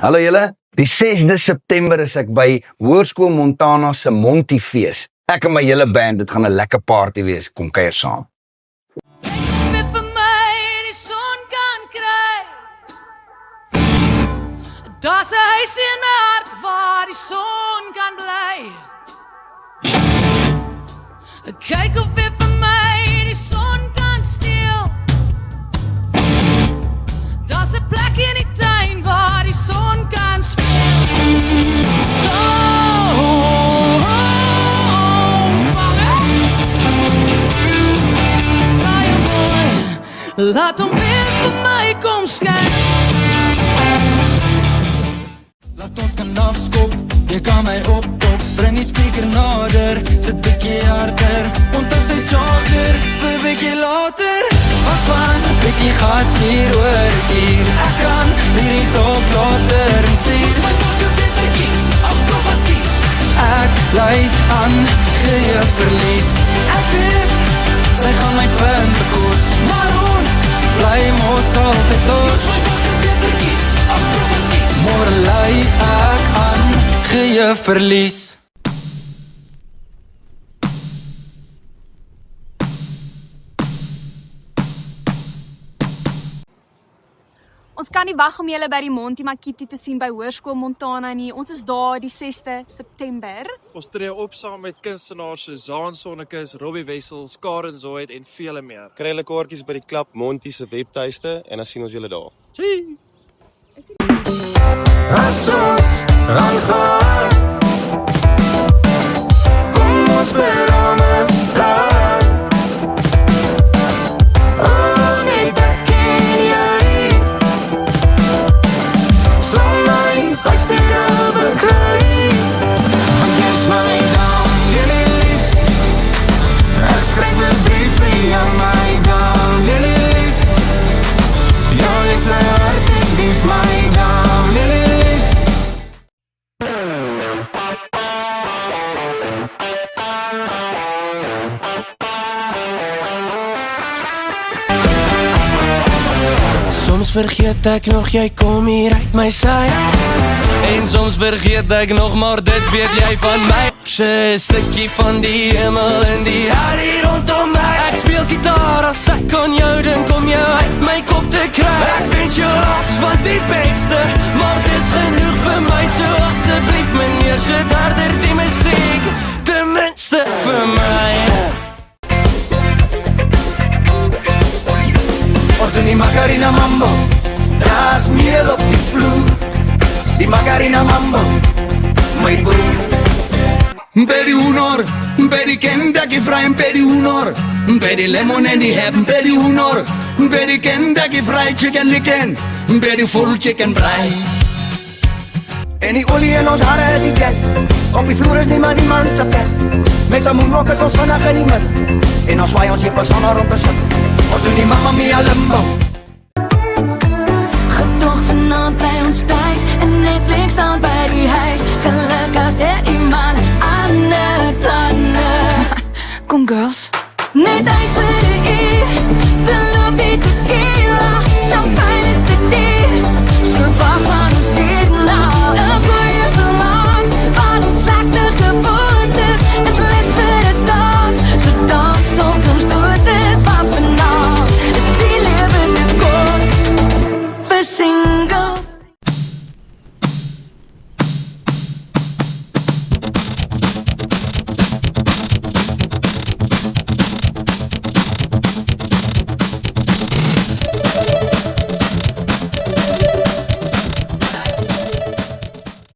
Hallo julle, die 6de September is ek by Hoërskool Montana se Montiefees. Ek en my hele band, dit gaan 'n lekker party wees, kom kuier saam. Net vir my die son kan kry. Daar's 'n huis in my hart waar die son kan bly. Kyk of jy vir my die son kan steel. Daar's 'n plek in die tuin waar die son kan speel. So laat hom weer vir my kom skyn. Laat ons kan afskop, jy kan my optop. Bring die speaker nader, sit bietjie harder. Onthou sy charger, vir bietjie later. Ons van bietjie gas hier oor hier. Ek kan hierdie talk later en stuur. My fucking beter kies, prof as kies. Ek bly aan, gee verlies. Ek weet, sy gaan my punte kos. Maar ons bly mos altyd los. My fucking beter kies, prof as kies. Môre lei ek aan, gee verlies. Ons kan nie wag om julle by die Monty Makiti te sien by Hoërskool Montana nie. Ons is daar die 6de September. Ons tree op saam met kunstenaars soos Zaan Sonnekus, Robbie Wessels, Karen Zoid en vele meer. Kry hulle kaartjies by die klub Monty se webtuiste en dan sien ons julle daar. Sien! As ons aangaan, kom ons berame plan. Oh, net ek en jy sal my vastere begryp. Want jy is my naam, jullie lief. Ek skryf 'n brief vir jou, my naam, jullie lief. Jou is 'n hart en dief, my naam, jullie lief. Soms vergeet ek nog, jy kom hier uit my sy. En soms vergeet ek nog, maar dit weet jy van my. Sy stukkie van die hemel en die aarde hier rondom my. Ek speel gitaar as ek aan jou dink om jou uit my kop te kry. Ek wens jou alles van die beste, maar dis genoeg vir my. So asseblief meneer, sit harder die musiek, ten minste vir my. Ons doen die Macarena Mambo, daar's meel op die vloer. Die Macarena Mambo, my broer. Pedi unor, pedi Kentucky Fried, pedi unor. Pedi lemon en die ham, pedi unor. Pedi Kentucky Fried Chicken Licken, pedi full chicken brei. En die olie in ons hare is die jet. Op die vloer is niemand se pet. Met 'n moonwalk is ons vandag in die midden. En ons waai ons jeppe sonder om te sit. Ons doen die Mamma Mia limbo. Gedog vanaand by ons thuis en Netflix aan by die huis. Gelukkig het iemand ander planne. Kom girls, net uit vir